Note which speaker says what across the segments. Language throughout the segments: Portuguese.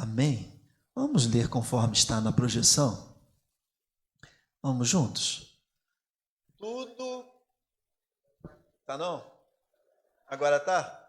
Speaker 1: Amém? Vamos ler conforme está na projeção? Vamos juntos? Tudo... Tá não? Agora tá?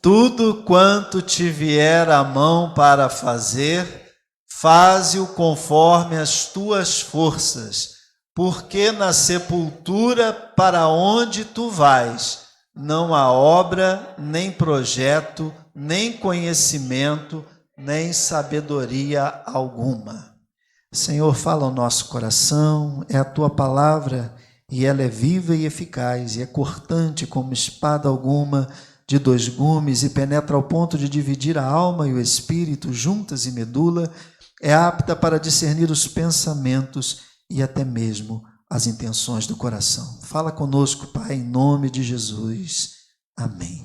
Speaker 1: Tudo quanto te vier à mão para fazer, faze-o conforme as tuas forças, porque na sepultura para onde tu vais, não há obra, nem projeto, nem conhecimento, nem sabedoria alguma. Senhor, fala ao nosso coração, é a tua palavra, e ela é viva e eficaz, e é cortante como espada alguma, de 2 gumes, e penetra ao ponto de dividir a alma e o espírito, juntas e medula, é apta para discernir os pensamentos e até mesmo as intenções do coração. Fala conosco, Pai, em nome de Jesus. Amém.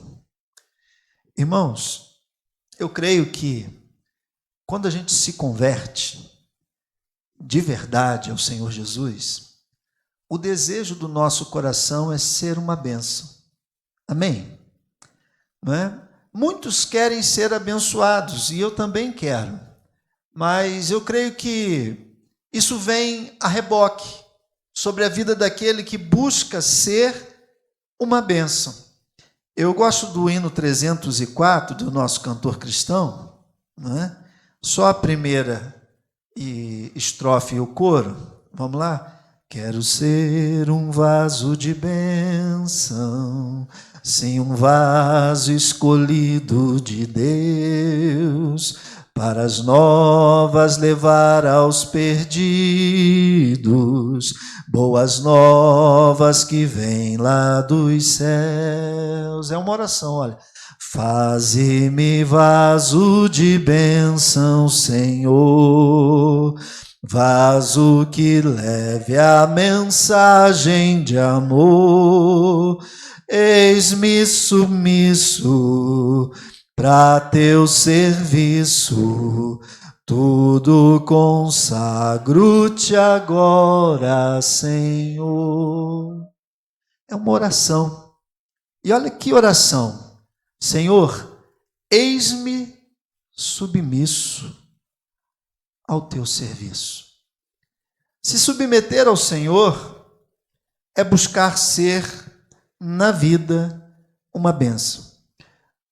Speaker 1: Irmãos, eu creio que quando a gente se converte de verdade ao Senhor Jesus, o desejo do nosso coração é ser uma bênção. Amém? Não é? Muitos querem ser abençoados, e eu também quero, mas eu creio que isso vem a reboque sobre a vida daquele que busca ser uma bênção. Eu gosto do hino 304 do nosso cantor cristão, não é? Só a primeira estrofe e o coro. Vamos lá? Quero ser um vaso de bênção, sim, um vaso escolhido de Deus, para as novas levar aos perdidos, boas novas que vêm lá dos céus. É uma oração, olha. Faze-me vaso de bênção, Senhor, vaso que leve a mensagem de amor. Eis-me submisso para teu serviço, tudo consagro-te agora, Senhor. É uma oração. E olha que oração. Senhor, eis-me submisso ao teu serviço. Se submeter ao Senhor é buscar ser na vida uma bênção.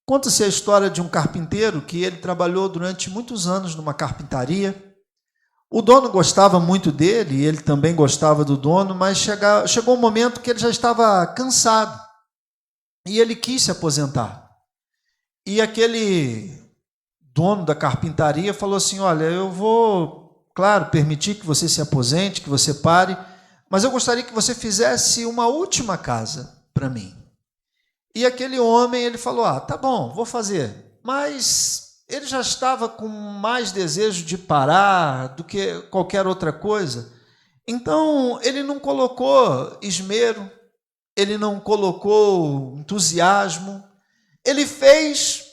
Speaker 1: Conta-se a história de um carpinteiro que ele trabalhou durante muitos anos numa carpintaria. O dono gostava muito dele, e ele também gostava do dono, mas chegou um momento que ele já estava cansado e ele quis se aposentar. E aquele dono da carpintaria falou assim: olha, eu vou, claro, permitir que você se aposente, que você pare, mas eu gostaria que você fizesse uma última casa para mim. E aquele homem, ele falou: tá bom, vou fazer. Mas ele já estava com mais desejo de parar do que qualquer outra coisa. Então, ele não colocou esmero, ele não colocou entusiasmo. Ele fez,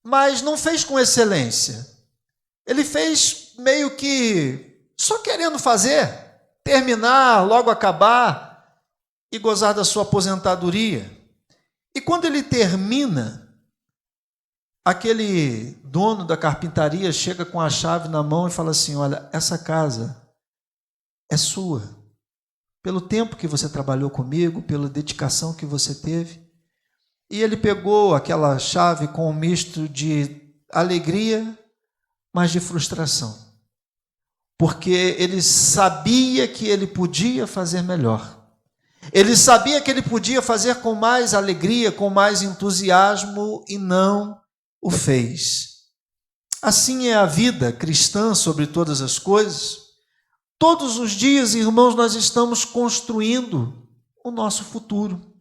Speaker 1: mas não fez com excelência. Ele fez meio que só querendo fazer, terminar, logo acabar e gozar da sua aposentadoria. E quando ele termina, aquele dono da carpintaria chega com a chave na mão e fala assim: olha, essa casa é sua. Pelo tempo que você trabalhou comigo, pela dedicação que você teve. E ele pegou aquela chave com um misto de alegria, mas de frustração. Porque ele sabia que ele podia fazer melhor. Ele sabia que ele podia fazer com mais alegria, com mais entusiasmo, e não o fez. Assim é a vida cristã sobre todas as coisas. Todos os dias, irmãos, nós estamos construindo o nosso futuro.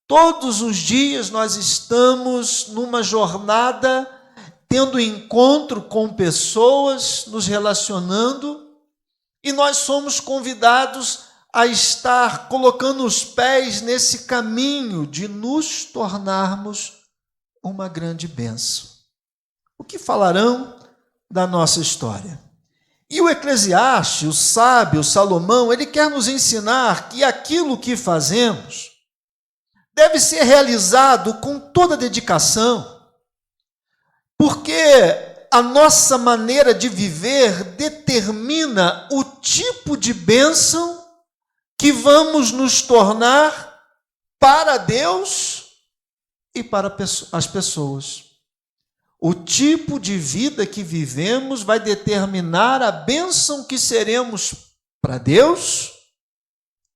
Speaker 1: Todos os dias nós estamos numa jornada, tendo encontro com pessoas, nos relacionando, e nós somos convidados a estar colocando os pés nesse caminho de nos tornarmos uma grande bênção. O que falarão da nossa história? E o Eclesiastes, o sábio Salomão, ele quer nos ensinar que aquilo que fazemos deve ser realizado com toda dedicação, porque a nossa maneira de viver determina o tipo de bênção que vamos nos tornar para Deus e para as pessoas. O tipo de vida que vivemos vai determinar a bênção que seremos para Deus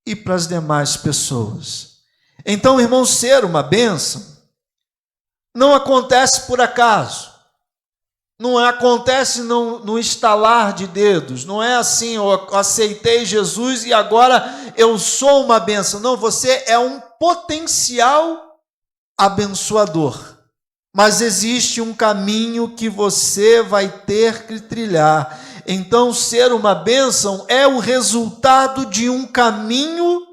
Speaker 1: e para as demais pessoas. Então, irmãos, ser uma bênção não acontece por acaso. Não acontece no estalar de dedos. Não é assim, eu aceitei Jesus e agora eu sou uma bênção. Não, você é um potencial abençoador. Mas existe um caminho que você vai ter que trilhar. Então, ser uma bênção é o resultado de um caminho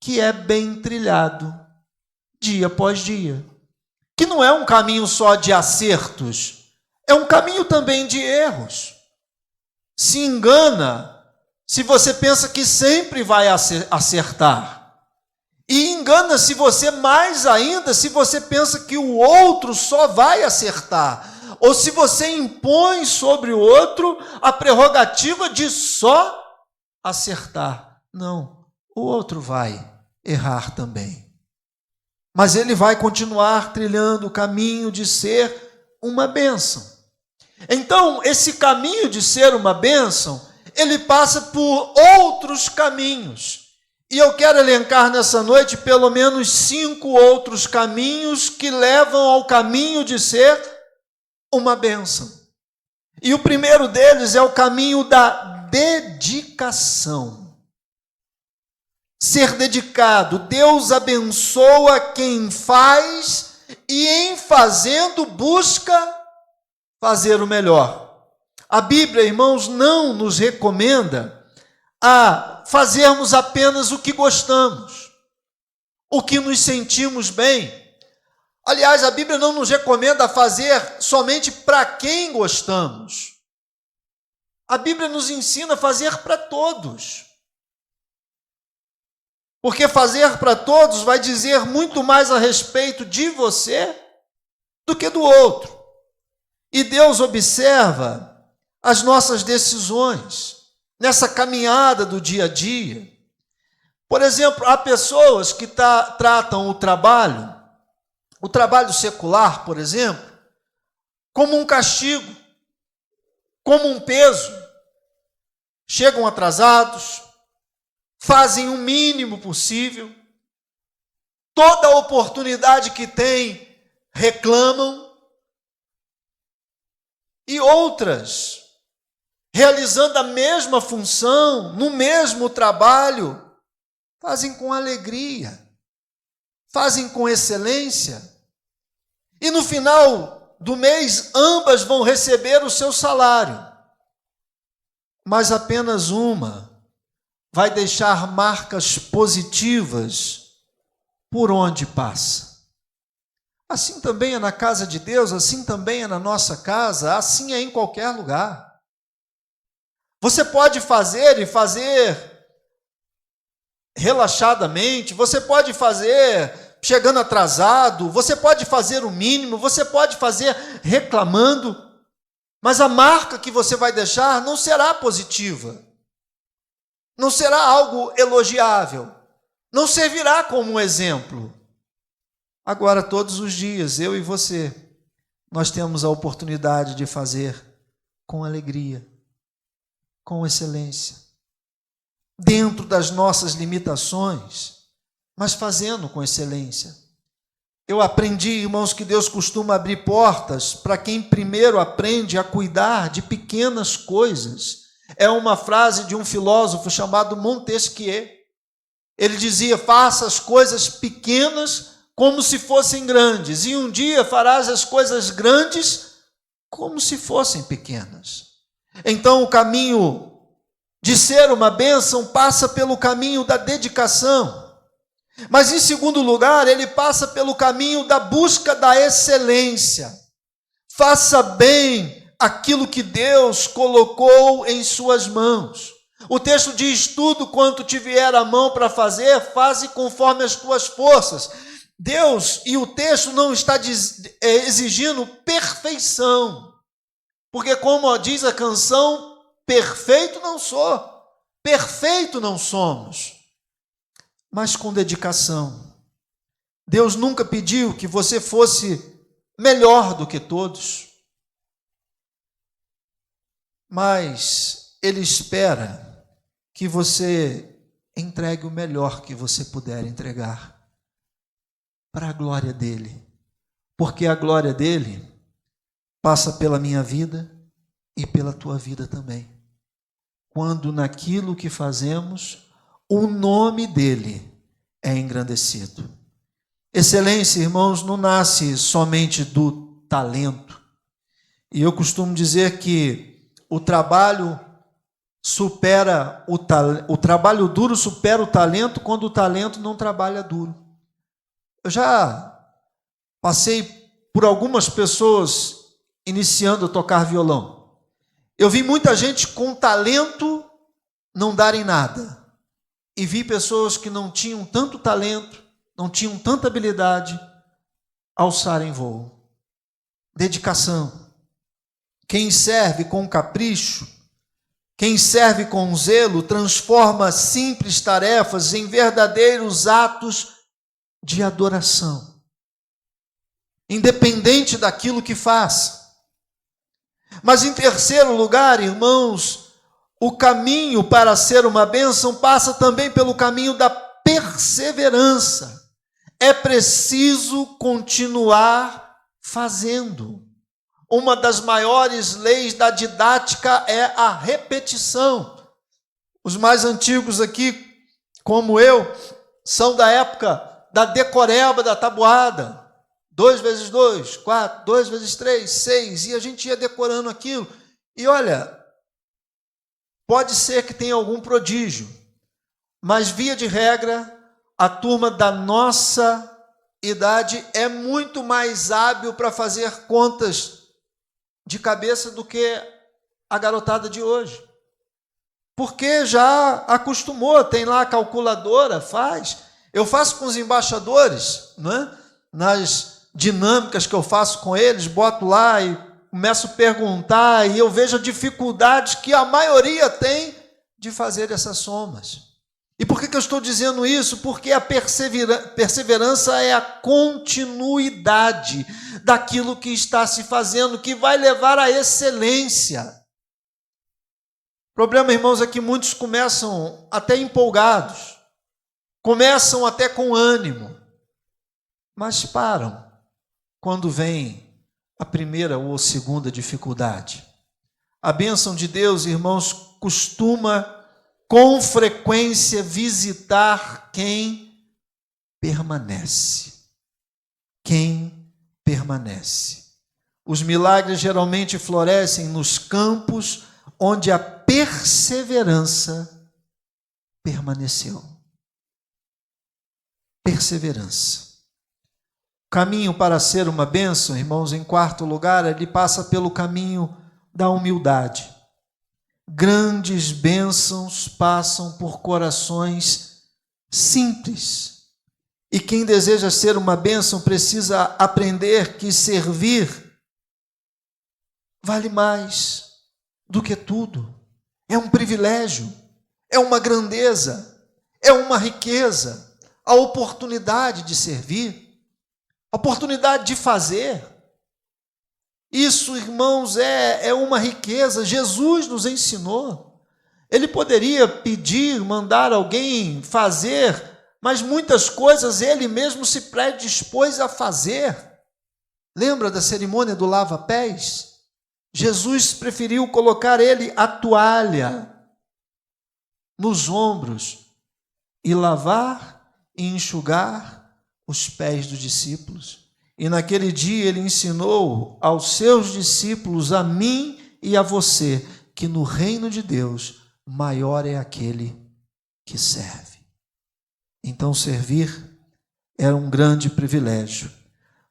Speaker 1: que é bem trilhado, dia após dia. Que não é um caminho só de acertos, é um caminho também de erros. Se engana se você pensa que sempre vai acertar. E engana-se você mais ainda se você pensa que o outro só vai acertar. Ou se você impõe sobre o outro a prerrogativa de só acertar. Não, o outro vai errar também. Mas ele vai continuar trilhando o caminho de ser uma bênção. Então, esse caminho de ser uma bênção, ele passa por outros caminhos. E eu quero elencar nessa noite pelo menos 5 outros caminhos que levam ao caminho de ser uma bênção. E o primeiro deles é o caminho da dedicação. Ser dedicado. Deus abençoa quem faz e em fazendo busca fazer o melhor. A Bíblia, irmãos, não nos recomenda a fazermos apenas o que gostamos, o que nos sentimos bem. Aliás, a Bíblia não nos recomenda fazer somente para quem gostamos. A Bíblia nos ensina a fazer para todos. Porque fazer para todos vai dizer muito mais a respeito de você do que do outro. E Deus observa as nossas decisões nessa caminhada do dia a dia. Por exemplo, há pessoas que tratam o trabalho secular, por exemplo, como um castigo, como um peso. Chegam atrasados, fazem o mínimo possível, toda a oportunidade que têm, reclamam, e outras, realizando a mesma função, no mesmo trabalho, fazem com alegria, fazem com excelência, e no final do mês, ambas vão receber o seu salário, mas apenas uma vai deixar marcas positivas por onde passa. Assim também é na casa de Deus, assim também é na nossa casa, assim é em qualquer lugar. Você pode fazer e fazer relaxadamente, você pode fazer chegando atrasado, você pode fazer o mínimo, você pode fazer reclamando, mas a marca que você vai deixar não será positiva, não será algo elogiável, não servirá como um exemplo. Agora, todos os dias, eu e você, nós temos a oportunidade de fazer com alegria, com excelência, dentro das nossas limitações, mas fazendo com excelência. Eu aprendi, irmãos, que Deus costuma abrir portas para quem primeiro aprende a cuidar de pequenas coisas. É uma frase de um filósofo chamado Montesquieu. Ele dizia: faça as coisas pequenas como se fossem grandes, e um dia farás as coisas grandes como se fossem pequenas. Então, o caminho de ser uma bênção passa pelo caminho da dedicação. Mas, em segundo lugar, ele passa pelo caminho da busca da excelência. Faça bem aquilo que Deus colocou em suas mãos. O texto diz: tudo quanto te vier à mão para fazer, faze conforme as tuas forças. Deus, e o texto não está exigindo perfeição. Porque como diz a canção, perfeito não sou, perfeito não somos, mas com dedicação. Deus nunca pediu que você fosse melhor do que todos, mas Ele espera que você entregue o melhor que você puder entregar para a glória dEle, porque a glória dEle passa pela minha vida e pela tua vida também. Quando naquilo que fazemos, o nome dEle é engrandecido. Excelência, irmãos, não nasce somente do talento. E eu costumo dizer que o trabalho trabalho duro supera o talento quando o talento não trabalha duro. Eu já passei por algumas pessoas iniciando a tocar violão. Eu vi muita gente com talento não darem nada. E vi pessoas que não tinham tanto talento, não tinham tanta habilidade, alçarem voo. Dedicação. Quem serve com capricho, quem serve com zelo, transforma simples tarefas em verdadeiros atos de adoração. Independente daquilo que faz. Mas em terceiro lugar, irmãos, o caminho para ser uma bênção passa também pelo caminho da perseverança. É preciso continuar fazendo. Uma das maiores leis da didática é a repetição. Os mais antigos aqui, como eu, são da época da decoreba, da tabuada. 2 vezes 2, 4, 2 vezes 3, 6, e a gente ia decorando aquilo. E olha, pode ser que tenha algum prodígio, mas via de regra, a turma da nossa idade é muito mais hábil para fazer contas de cabeça do que a garotada de hoje. Porque já acostumou, tem lá a calculadora, faz. Eu faço com os embaixadores, não é? Nas dinâmicas que eu faço com eles, boto lá e começo a perguntar, e eu vejo a dificuldade que a maioria tem de fazer essas somas. E por que eu estou dizendo isso? Porque a perseverança é a continuidade daquilo que está se fazendo, que vai levar à excelência. O problema, irmãos, é que muitos começam até empolgados, começam até com ânimo, mas param quando vem a primeira ou segunda dificuldade. A bênção de Deus, irmãos, costuma com frequência visitar quem permanece. Quem permanece. Os milagres geralmente florescem nos campos onde a perseverança permaneceu. Perseverança. O caminho para ser uma bênção, irmãos, em quarto lugar, ele passa pelo caminho da humildade. Grandes bênçãos passam por corações simples. E quem deseja ser uma bênção precisa aprender que servir vale mais do que tudo. É um privilégio, é uma grandeza, é uma riqueza, a oportunidade de servir, a oportunidade de fazer. Isso, irmãos, é uma riqueza. Jesus nos ensinou. Ele poderia pedir, mandar alguém fazer, mas muitas coisas ele mesmo se predispôs a fazer. Lembra da cerimônia do lava-pés? Jesus preferiu colocar a toalha nos ombros e lavar e enxugar os pés dos discípulos. E naquele dia ele ensinou aos seus discípulos, a mim e a você, que no reino de Deus maior é aquele que serve. Então servir é um grande privilégio.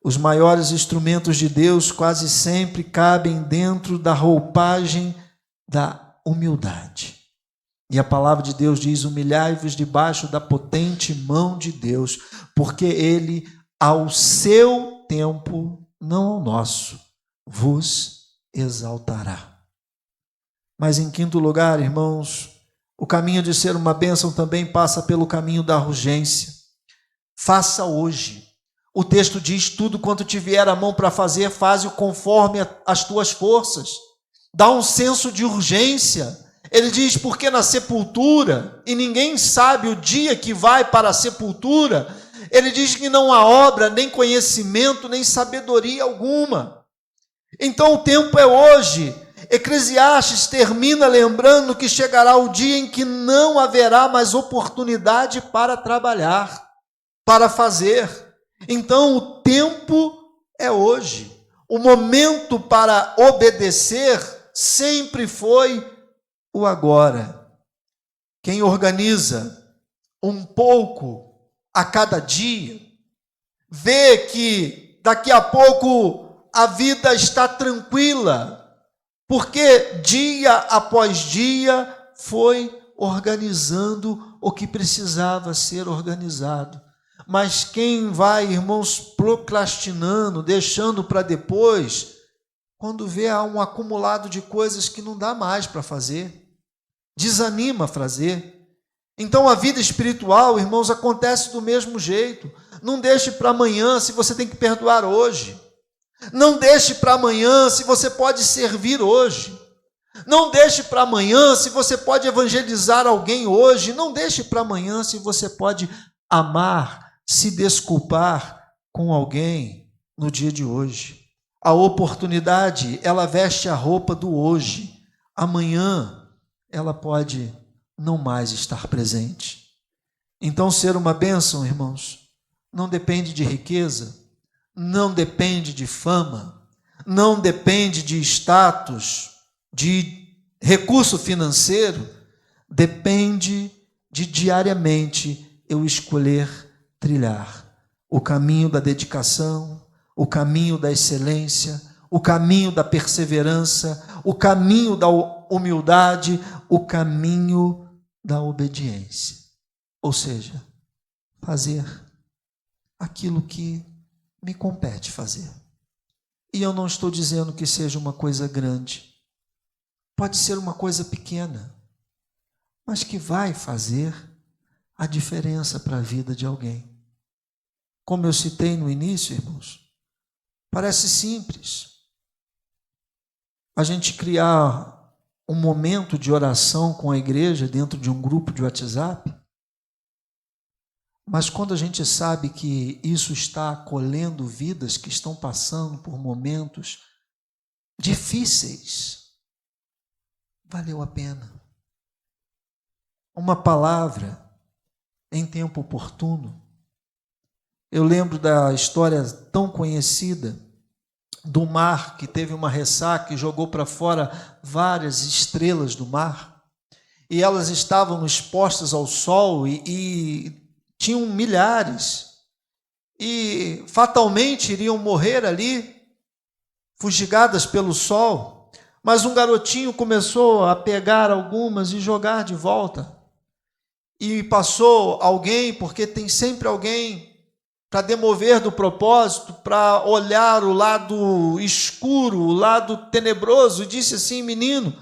Speaker 1: Os maiores instrumentos de Deus quase sempre cabem dentro da roupagem da humildade. E a palavra de Deus diz: humilhai-vos debaixo da potente mão de Deus, porque Ele, ao seu tempo, não ao nosso, vos exaltará. Mas em quinto lugar, irmãos, o caminho de ser uma bênção também passa pelo caminho da urgência. Faça hoje. O texto diz: tudo quanto te vier a mão para fazer, faze-o conforme as tuas forças. Dá um senso de urgência. Ele diz: porque na sepultura, e ninguém sabe o dia que vai para a sepultura, ele diz que não há obra, nem conhecimento, nem sabedoria alguma. Então o tempo é hoje. Eclesiastes termina lembrando que chegará o dia em que não haverá mais oportunidade para trabalhar, para fazer. Então o tempo é hoje. O momento para obedecer sempre foi o agora. Quem organiza um pouco a cada dia, vê que daqui a pouco a vida está tranquila, porque dia após dia foi organizando o que precisava ser organizado. Mas quem vai, irmãos, procrastinando, deixando para depois, quando vê há um acumulado de coisas que não dá mais para fazer, desanima a fazer. Então a vida espiritual, irmãos, acontece do mesmo jeito. Não deixe para amanhã se você tem que perdoar hoje. Não deixe para amanhã se você pode servir hoje. Não deixe para amanhã se você pode evangelizar alguém hoje. Não deixe para amanhã se você pode amar, se desculpar com alguém no dia de hoje. A oportunidade, ela veste a roupa do hoje. Amanhã, ela pode não mais estar presente. Então, ser uma bênção, irmãos, não depende de riqueza, não depende de fama, não depende de status, de recurso financeiro, depende de diariamente eu escolher trilhar o caminho da dedicação, o caminho da excelência, o caminho da perseverança, o caminho da humildade, o caminho da obediência. Ou seja, fazer aquilo que me compete fazer. E eu não estou dizendo que seja uma coisa grande. Pode ser uma coisa pequena, mas que vai fazer a diferença para a vida de alguém. Como eu citei no início, irmãos, parece simples a gente criar um momento de oração com a igreja dentro de um grupo de WhatsApp, mas quando a gente sabe que isso está acolhendo vidas que estão passando por momentos difíceis, valeu a pena. Uma palavra em tempo oportuno. Eu lembro da história tão conhecida do mar que teve uma ressaca e jogou para fora várias estrelas do mar, e elas estavam expostas ao sol e tinham milhares, e fatalmente iriam morrer ali, fustigadas pelo sol, mas um garotinho começou a pegar algumas e jogar de volta, e passou alguém, porque tem sempre alguém para demover do propósito, para olhar o lado escuro, o lado tenebroso, e disse assim: menino,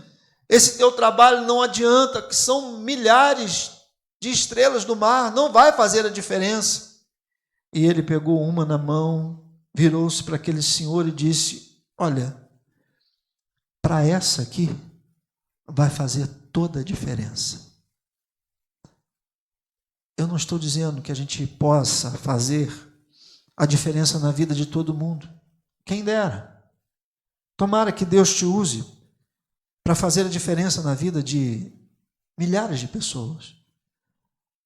Speaker 1: esse teu trabalho não adianta, que são milhares de estrelas do mar, não vai fazer a diferença. E ele pegou uma na mão, virou-se para aquele senhor e disse: olha, para essa aqui vai fazer toda a diferença. Eu não estou dizendo que a gente possa fazer a diferença na vida de todo mundo. Quem dera. Tomara que Deus te use para fazer a diferença na vida de milhares de pessoas.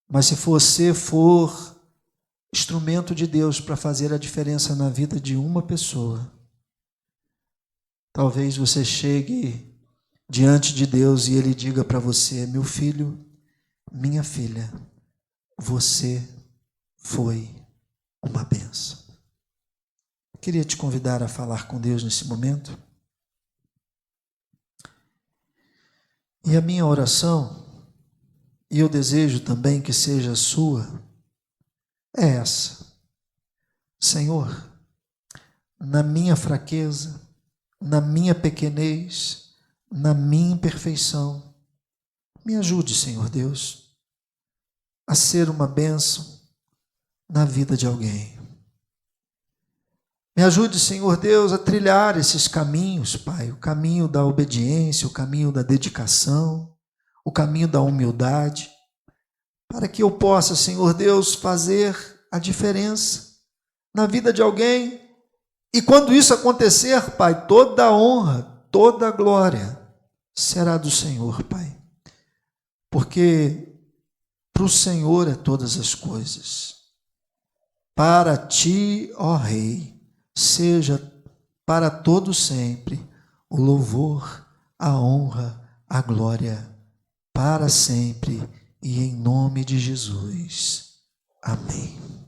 Speaker 1: Mas se você for instrumento de Deus para fazer a diferença na vida de uma pessoa, talvez você chegue diante de Deus e Ele diga para você: meu filho, minha filha, você foi uma bênção. Queria te convidar a falar com Deus nesse momento. E a minha oração, e eu desejo também que seja a sua, é essa: Senhor, na minha fraqueza, na minha pequenez, na minha imperfeição. Me ajude, Senhor Deus, a ser uma bênção na vida de alguém. Me ajude, Senhor Deus, a trilhar esses caminhos, Pai, o caminho da obediência, o caminho da dedicação, o caminho da humildade, para que eu possa, Senhor Deus, fazer a diferença na vida de alguém. E quando isso acontecer, Pai, toda a honra, toda a glória será do Senhor, Pai. Porque para o Senhor é todas as coisas. Para ti, ó Rei, seja para todo sempre o louvor, a honra, a glória, para sempre e em nome de Jesus. Amém.